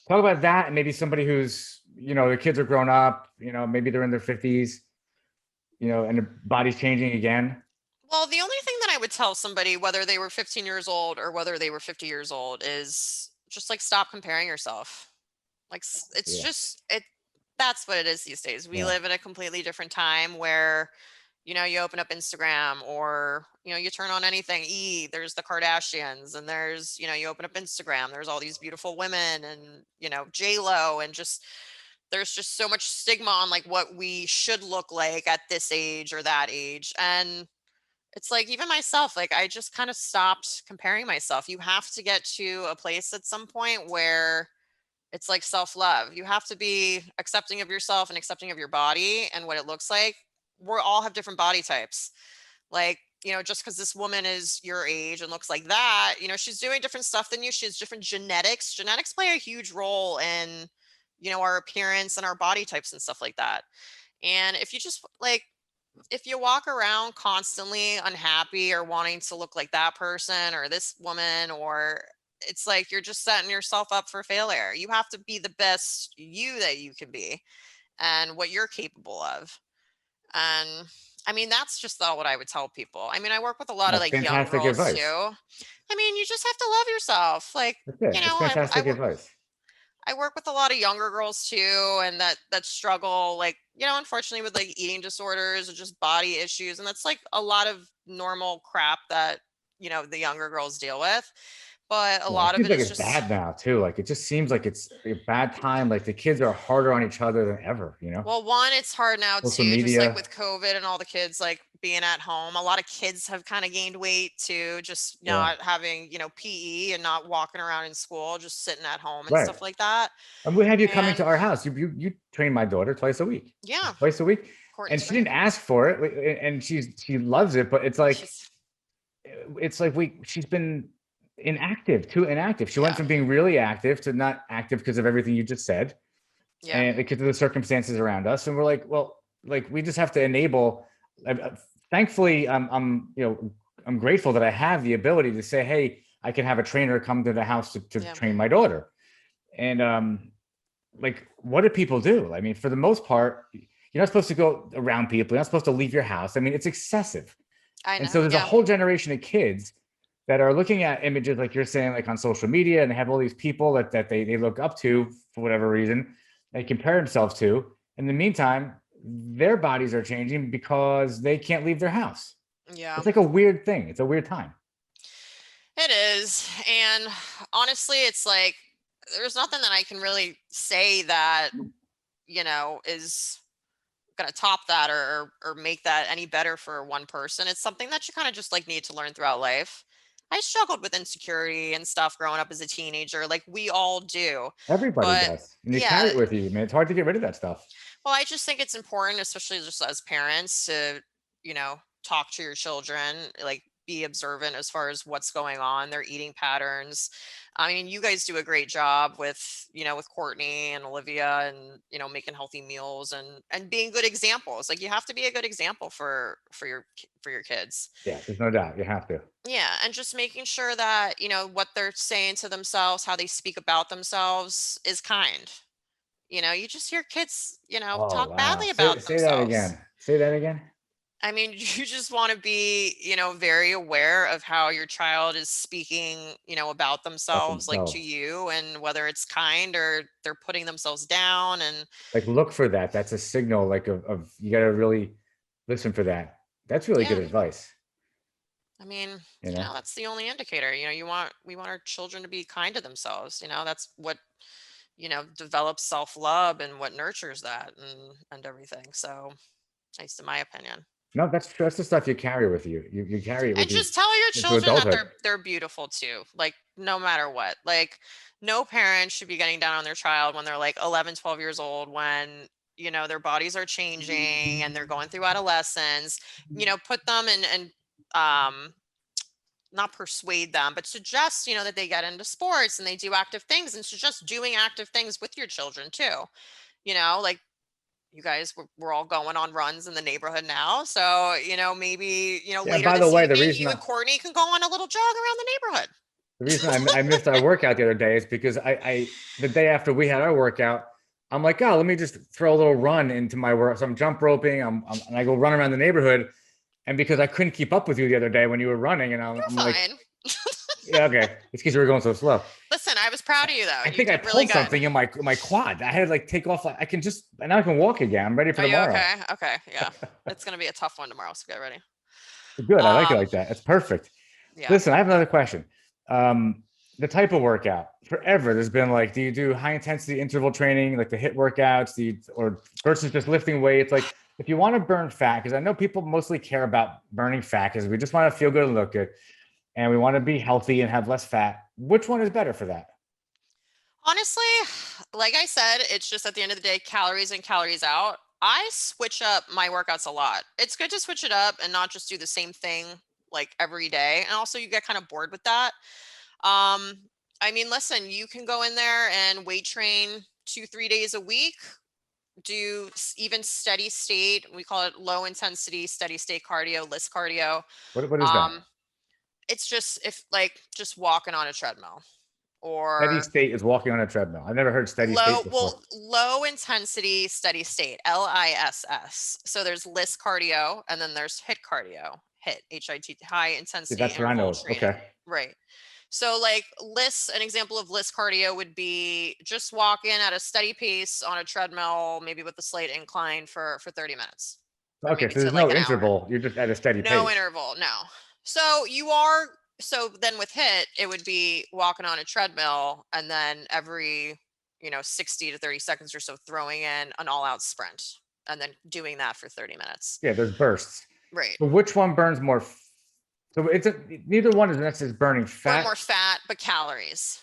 talk about that, and maybe somebody who's, the kids are grown up, maybe they're in their 50s, and their body's changing again. Well, the only thing that I would tell somebody, whether they were 15 years old or whether they were 50 years old, is just like stop comparing yourself. Like it's Yeah. just it that's what it is these days. We Yeah. live in a completely different time where, you open up Instagram or, you turn on anything, there's the Kardashians and there's, you open up Instagram, there's all these beautiful women and, J-Lo and just there's just so much stigma on like what we should look like at this age or that age. And it's like even myself, like I just kind of stopped comparing myself. You have to get to a place at some point where it's like self-love. You have to be accepting of yourself and accepting of your body and what it looks like. We all have different body types. Like, just because this woman is your age and looks like that, she's doing different stuff than you. She has different genetics. Genetics play a huge role in, our appearance and our body types and stuff like that. And if you just like, if you walk around constantly unhappy or wanting to look like that person or this woman, or it's like you're just setting yourself up for failure. You have to be the best you that you can be and what you're capable of. And I mean, that's just all what I would tell people. I mean, I work with a lot of That's like young fantastic girls too. advice. I mean, you just have to love yourself. Like, That's it. It's fantastic advice. I work with a lot of younger girls too, and that struggle, like, unfortunately with like eating disorders or just body issues. And that's like a lot of normal crap that, the younger girls deal with. But a Yeah, it lot of seems it like is it's just, bad now too. Like it just seems like it's a bad time. Like the kids are harder on each other than ever, well, one, it's hard now Social too, just like media. with COVID and all the kids like being at home. A lot of kids have kind of gained weight too, just Yeah. not having, PE and not walking around in school, just sitting at home and Right. stuff like that. And we have you coming to And our house. You train my daughter twice a week. yeah, Twice a week. And Courtney's she great. didn't ask for it. And she loves it, but She's, it's like she's been inactive, too inactive. She went yeah, from being really active to not active because of everything you just said, yeah, and because of the circumstances around us. And we're like, well, like we just have to enable. Thankfully, I'm grateful that I have the ability to say, hey, I can have a trainer come to the house to yeah. train my daughter. And like, what do people do? I mean, for the most part, you're not supposed to go around people. You're not supposed to leave your house. I mean, it's excessive. I And so know. there's a Yeah. whole generation of kids that are looking at images like you're saying, like on social media, and they have all these people that they look up to for whatever reason, they compare themselves to. In the meantime, their bodies are changing because they can't leave their house. Yeah. It's like a weird thing. It's a weird time. It is. And honestly, it's like there's nothing that I can really say that, is going to top that or make that any better for one person. It's something that you kind of just like need to learn throughout life. I struggled with insecurity and stuff growing up as a teenager, like we all do. Everybody But does. And you carry yeah, it with you, man. It's hard to get rid of that stuff. well, I just think it's important, especially just as parents, to, talk to your children, like be observant as far as what's going on, their eating patterns. I mean, you guys do a great job with, with Courtney and Olivia and, making healthy meals and being good examples. Like you have to be a good example for your kids. Yeah, there's no doubt. You have to. Yeah, and just making sure that, what they're saying to themselves, how they speak about themselves is kind. You just hear kids, Oh talk badly wow. Say about say that themselves. again. Say that again. I mean, you just want to be, very aware of how your child is speaking, about About themselves, like to themselves. you, and whether it's kind or they're putting themselves down. And Like look for that. That's a signal like of you got to really listen for that. That's really good yeah, advice, I mean, you know. that's the only indicator. We want our children to be kind to themselves. That's what, develops self-love and what nurtures that and everything. So, at least in my opinion. No, that's the stuff you carry with you. You carry it And with you just tell your into children that adulthood. they're beautiful too. Like no matter what. Like no parent should be getting down on their child when they're like 11, 12 years old when their bodies are changing and they're going through adolescence. Put them and um not persuade them, but suggest, that they get into sports and they do active things, and suggest doing active things with your children too. Like you guys we're all going on runs in the neighborhood now, so maybe Yeah, later by the this way, the evening reason you and Courtney can go on a little jog around the neighborhood. The reason I missed our workout the other day is because the day after we had our workout, I'm like, oh, let me just throw a little run into my work. So I'm jump roping, and I go run around the neighborhood. And because I couldn't keep up with you the other day when you were running, and You're I'm like, fine. yeah, okay, it's because you were going so slow. Listen, I was proud of you though. I You think I did really pulled good. something in my quad. I had to like take off. Like I can just now I can walk again. I'm ready for Are you tomorrow. okay? Okay, yeah. It's gonna be a tough one tomorrow, so get ready. Good. I like it Um, like that. That's perfect. yeah. Listen, I have another question. The type of workout forever, there's been like, do you do high intensity interval training, like the HIIT workouts, or versus just lifting weights? Like, if you want to burn fat, because I know people mostly care about burning fat because we just want to feel good and look good, and we want to be healthy and have less fat. Which one is better for that? Honestly, like I said, it's just at the end of the day, calories in, calories out. I switch up my workouts a lot. It's good to switch it up and not just do the same thing like every day. And also you get kind of bored with that. Um, I mean, listen, you can go in there and weight train 2, 3 days a week, do even steady state. We call it low intensity, steady state cardio, list cardio. What is that? Um, it's just if like just walking on a treadmill Steady or state is walking on a treadmill. I've never heard steady state before. low intensity steady state, LISS. So there's list cardio and then there's HIT cardio, HIT, high Yeah, intensity that's what I interval know. training. Okay. Right. So like list, an example of list cardio would be just walking at a steady pace on a treadmill, maybe with a slight incline for 30 minutes or Okay. maybe So to there's like no an hour. interval. You're just at a steady No pace. interval, no. So you are so then with HIT, it would be walking on a treadmill and then every, 60 to 30 seconds or so throwing in an all-out sprint and then doing that for 30 minutes. Yeah, there's bursts. Right. So which one burns more? So neither one is necessarily burning Burn fat. more fat, but calories.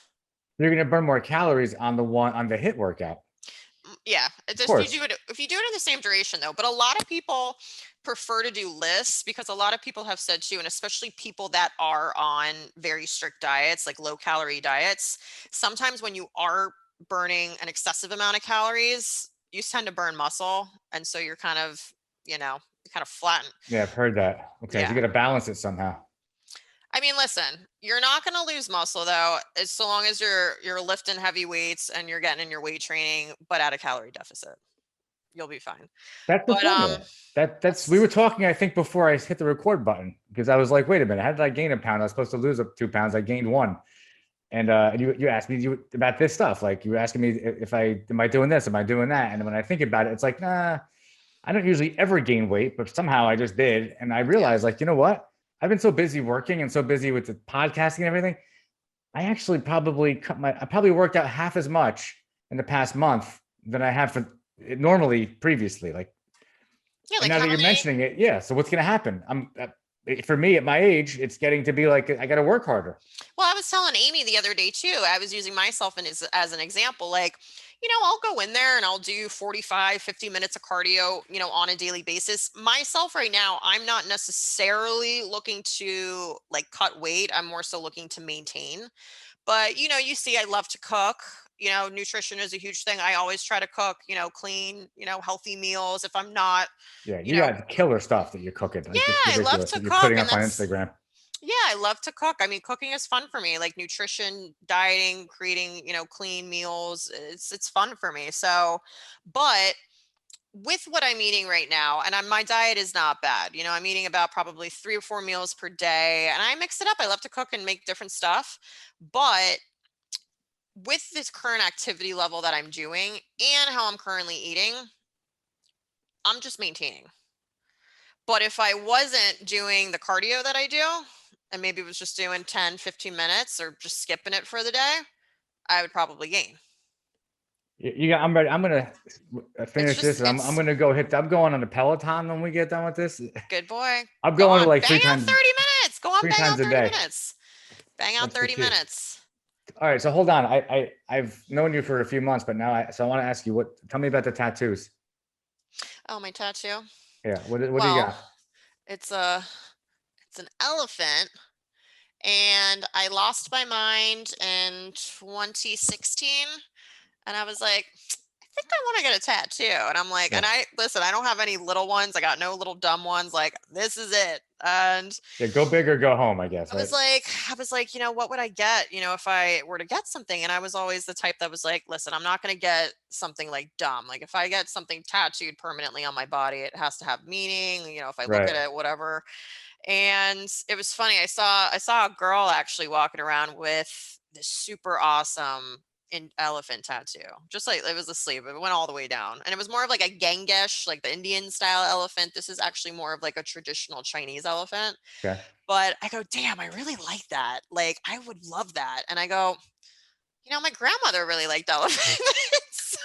You're going to burn more calories on the HIIT workout. Yeah, Of just you course. do it if you do it in the same duration though. But a lot of people prefer to do lists because a lot of people have said too, and especially people that are on very strict diets, like low calorie diets, sometimes when you are burning an excessive amount of calories, you tend to burn muscle. And so you're kind of, you kind of flatten. Yeah, I've heard that. Okay, so you Yeah. got to balance it somehow. I mean, listen, you're not going to lose muscle though, as so long as you're lifting heavy weights and you're getting in your weight training, but at a calorie deficit. You'll be fine. That's the But formula. That's we were that's talking, I think, before I hit the record button because I was like, wait a minute, how did I gain a pound? I was supposed to lose up 2 pounds. I gained one. And you asked me about this stuff. Like you were asking me if am I doing this? Am I doing that? And when I think about it, it's like, nah, I don't usually ever gain weight, but somehow I just did. And I yeah. realized, like, you know what? I've been so busy working and so busy with the podcasting and everything. I actually I probably worked out half as much in the past month than I have for normally previously. Like, Yeah, and like now that how you're many mentioning it, yeah. So what's going to happen? For me at my age, it's getting to be like I got to work harder. well, I was telling Amy the other day too. I was using myself as an example. Like, I'll go in there and I'll do 45, 50 minutes of cardio, on a daily basis. Myself right now, I'm not necessarily looking to like cut weight. I'm more so looking to maintain. But you see, I love to cook. Nutrition is a huge thing. I always try to cook, clean, healthy meals. If I'm not, Yeah, you you know, got killer stuff that you're cooking. yeah, Like it's I love ridiculous to that you're cook. putting And up on that's, Instagram. yeah, I love to cook. I mean, cooking is fun for me, like nutrition, dieting, creating, clean meals. It's fun for me. So, but with what I'm eating right now, and my diet is not bad. I'm eating about probably 3 or 4 meals per day, and I mix it up. I love to cook and make different stuff. But with this current activity level that I'm doing and how I'm currently eating, I'm just maintaining. But if I wasn't doing the cardio that I do, and maybe was just doing 10, 15 minutes or just skipping it for the day, I would probably gain. You got. I'm ready. I'm gonna It's finish this, just, and I'm it's gonna go hit. I'm going on the Peloton when we get done with this. good boy. I'm Go going to on, like bang three out times 30 minutes. Go on, three bang times out a 30 day. minutes. Bang out That's the 30 key. minutes. All right, so hold on. I've known you for a few months, but now I want to ask you tell me about the tattoos. Oh, my tattoo. Yeah, what do you Well, got? it's a it's an elephant, and I lost my mind in 2016, and I was like, I think I want to get a tattoo. And I'm like, Yeah. and I listen, I don't have any little ones. I got no little dumb ones. Like, this is it. And Yeah, go big or go home, I guess, I right? was like, what would I get, if I were to get something? And I was always the type that was like, listen, I'm not going to get something like dumb. Like if I get something tattooed permanently on my body, it has to have meaning, if I look Right. at it, whatever. And it was funny. I saw a girl actually walking around with this super awesome elephant tattoo. Just like it was a sleeve, it went all the way down. And it was more of like a Gengesh, like the Indian style elephant. This is actually more of like a traditional Chinese elephant. Okay. But I go, damn, I really like that. Like, I would love that. And I go, my grandmother really liked elephants.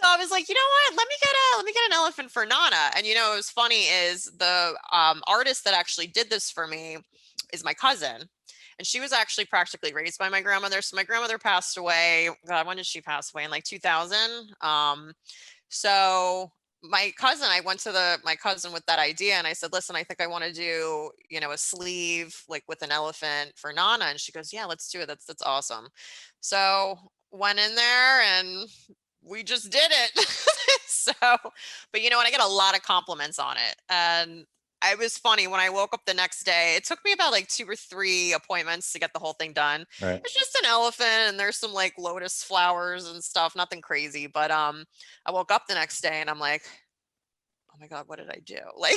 So I was like, you know what? Let me get an elephant for Nana. And what was funny is the artist that actually did this for me is my cousin. And she was actually practically raised by my grandmother. So my grandmother passed away. God, when did she pass away? In like 2000. So I went to my cousin with that idea and I said, listen, I think I want to do, a sleeve like with an elephant for Nana. And she goes, yeah, let's do it. That's awesome. So went in there and we just did it. So, but you know what? I get a lot of compliments on it. And it was funny when I woke up the next day. It took me about like 2 or 3 appointments to get the whole thing done. Right. It's just an elephant and there's some like lotus flowers and stuff, nothing crazy. But I woke up the next day and I'm like, oh my God, what did I do? Like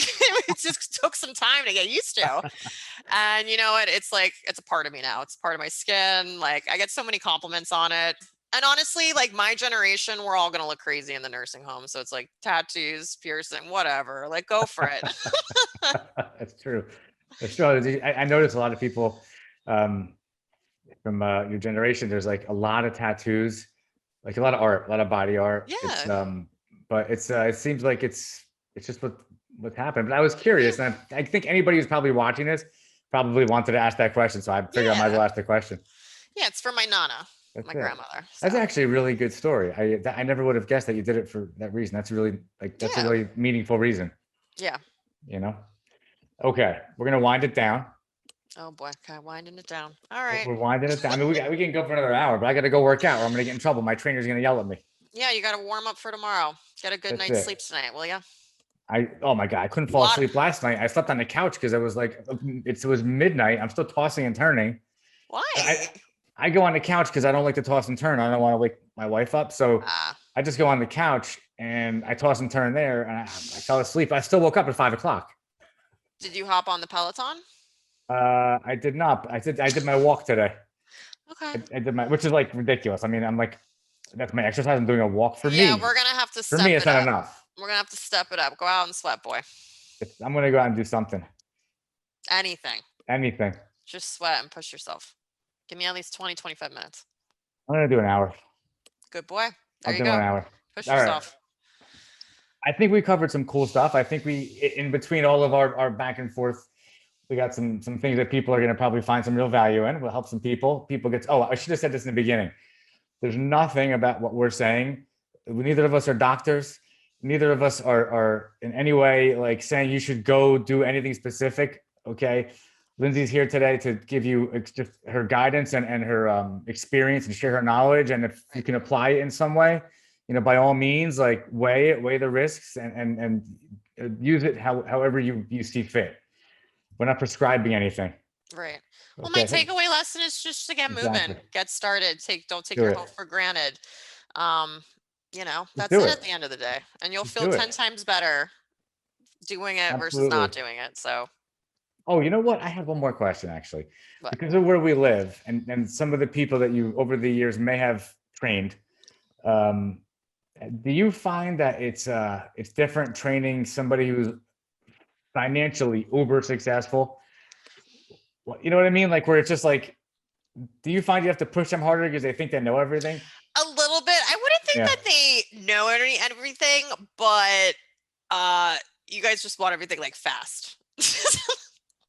it just took some time to get used to. And you know what? It's like it's a part of me now. It's part of my skin. Like I get so many compliments on it. And honestly, like my generation, we're all gonna look crazy in the nursing home. So it's like tattoos, piercing, whatever. Like go for it. That's true. That's true. I noticed a lot of people from your generation. There's like a lot of tattoos, like a lot of art, a lot of body art. It's Yeah. but it seems like it's just what happened. But I was curious, and I think anybody who's probably watching this probably wanted to ask that question. So I figured I might as Yeah. well ask the question. Yeah, it's for my Nana, That's my it. grandmother. That's So actually a really good story. I never would have guessed that you did it for that reason. That's really that's a yeah. really meaningful reason, Yeah. you know? Okay, we're gonna wind it down. Oh boy. Okay, winding it down. All right. We're winding it down. I mean, we can go for another hour, but I gotta go work out or I'm gonna get in trouble. My trainer's gonna yell at me. Yeah, you gotta warm up for tomorrow. Get a good That's night's sleep it. tonight, will ya? Oh my God, I couldn't fall Lot asleep last night. I slept on the couch because it was like it was midnight. I'm still tossing and turning. I Why? I go on the couch because I don't like to toss and turn. I don't want to wake my wife up. So Ah, I just go on the couch and I toss and turn there and I fell asleep. I still woke up at 5 o'clock. did you hop on the Peloton? I did not. I did my walk today. Okay. I did which is like ridiculous. I mean, I'm like, that's my exercise. I'm doing a walk for Yeah, me. we're gonna have to For step me, it's it not up. enough. We're gonna have to step it up. Go out and sweat, boy. I'm gonna go out and do something. Anything. Anything. Just sweat and push yourself. Give me at least 20, 25 minutes. I'm gonna do an hour. Good boy. I'll There you do an go. hour. Push All right. yourself. I think we covered some cool stuff. I think in between all of our back and forth, we got some things that people are going to probably find some real value in. Will help some people. People get. Oh, I should have said this in the beginning. There's nothing about what we're saying. Neither of us are doctors. Neither of us are in any way like saying you should go do anything specific. Okay. Lynsay's here today to give you just her guidance and her experience and share her knowledge. And if you can apply it in some way, by all means, like weigh the risks and use it however you see fit. We're not prescribing anything. Right. Well, my Okay. takeaway lesson is just to get moving, Exactly. get started. Don't take Do your it. health for granted. Um, Just that's do it it. at the end of the day. And you'll Just feel do 10 it. times better doing it versus Absolutely. not doing it. So, Oh, you know what? I have one more question actually. but Because of where we live and some of the people that you over the years may have trained, um, do you find that it's different training somebody who's financially uber successful? Well, you know what I mean? Like where it's just like, do you find you have to push them harder because they think they know everything? a little bit. I wouldn't think Yeah. that they know everything, but you guys just want everything like fast.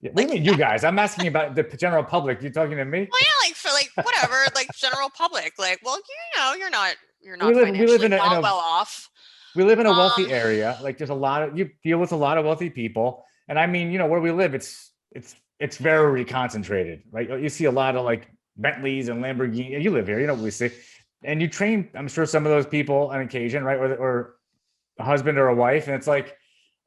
Yeah. What do Like you mean, you guys? I'm asking about the general public. You talking to me? well, yeah, like for like whatever, like general public. Like, well, you're We not live financially in that well off. a wealthy Um, area. Like there's a lot of you deal with a lot of wealthy people, and I mean, where we live, it's very concentrated, right? You see a lot of like Bentleys and Lamborghini. You live here, you know what we see, and you train. I'm sure some of those people on occasion, right, or a husband or a wife, and it's like,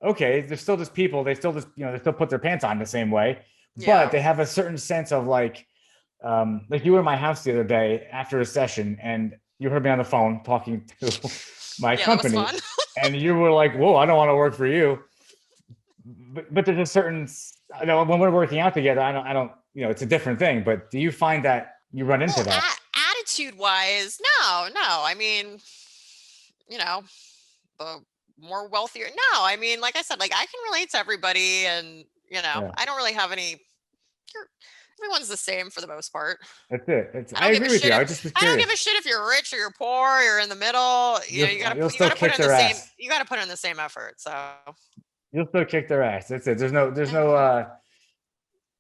okay, they're still just people. They still just, they still put their pants on the same way, but Yeah. they have a certain sense of like you were in my house the other day after a session and you heard me on the phone talking to my Yeah, that was company fun. and you were like, whoa, I don't want to work for you. But there's a certain, when we're working out together, I don't, it's a different thing. But do you find that you run into Well, that? attitude wise, no. I mean, you know, the more wealthier. No, I mean, like I said, like I can relate to everybody, and Yeah, I don't really have any. Everyone's the same for the most part. that's it. I I don't give a agree with shit you. if I just was I don't give curious. a shit if you're rich or you're poor, or you're in the middle. You'll You still gotta put kick in the their same. ass. You gotta put in the same effort. So You'll still kick their ass. That's it. There's yeah, no,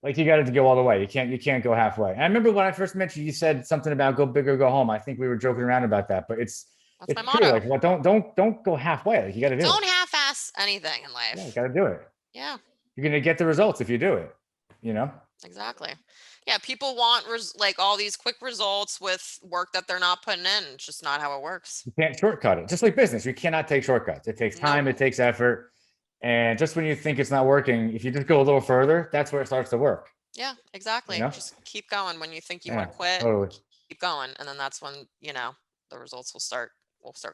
like you got to go all the way. You can't go halfway. And I remember when I first met you, you said something about go big or go home. I think we were joking around about that, but that's my it's true. motto. Like, well, don't go halfway. Like you got to do it. Don't half-ass anything in Yeah, you life. got to do it. Yeah, You're gonna get the results if you do it. You know, exactly. Yeah, people want like all these quick results with work that they're not putting in. It's just not how it works. you can't shortcut it. Just like business, you cannot take shortcuts. It takes Nope. time. It takes effort. And just when you think it's not working, if you just go a little further, that's where it starts to work. Yeah, You exactly. know? Just keep going when you think you want Yeah, to quit. totally. Keep going, and then that's when the results will start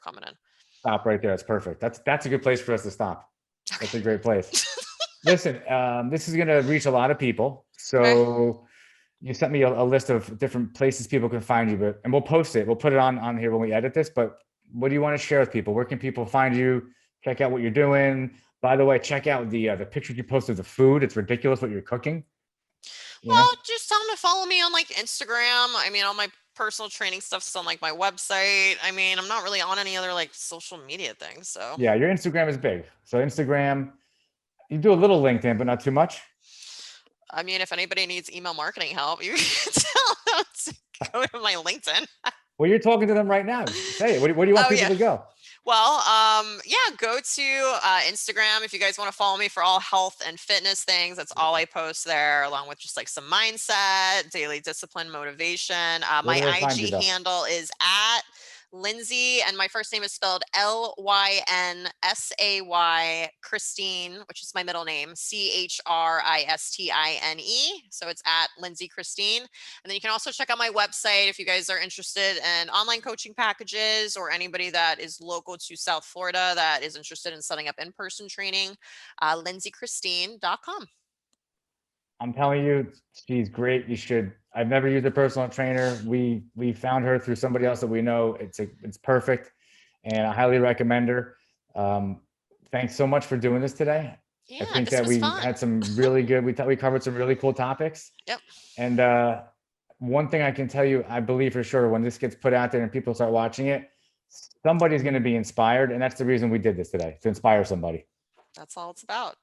coming in. Stop right there. That's perfect. That's a good place for us to stop. That's a Okay. great place. Listen, this is going to reach a lot of people. Okay. So you sent me a list of different places people can find you, and we'll post it. We'll put it on here when we edit this. But what do you want to share with people? Where can people find you? Check out what you're doing. By the way, check out the pictures you post of the food. It's ridiculous what you're cooking. You know? Well, just tell them to follow me on like Instagram. I mean, all my personal training stuff's on like my website. I mean, I'm not really on any other like social media things. So, Yeah, your Instagram is big. So Instagram, you do a little LinkedIn, but not too much. I mean, if anybody needs email marketing help, you can tell them to go to my LinkedIn. Well, you're talking to them right now. Say it. Where do you want Oh people yeah. to go? Well, yeah, go to Instagram if you guys want to follow me for all health and fitness things. That's all I post there, along with just like some mindset, daily discipline, motivation. Where My do they find you IG though? handle is at Lynsay, and my first name is spelled Lynsay Christine, which is my middle name, Christine. So it's at Lynsay Christine. And then you can also check out my website if you guys are interested in online coaching packages, or anybody that is local to South Florida that is interested in setting up in-person training, lynsaychristine.com. I'm telling you, she's great. You should. I've never used a personal trainer. We found her through somebody else that we know. It's perfect, and I highly recommend her. Um, Thanks so much for doing this today. I Yeah, think this that was we fun. had some really good. We covered some really cool topics. Yep. And one thing I can tell you, I believe for sure, when this gets put out there and people start watching it, somebody's going to be inspired, and that's the reason we did this today, to inspire somebody. That's all it's about.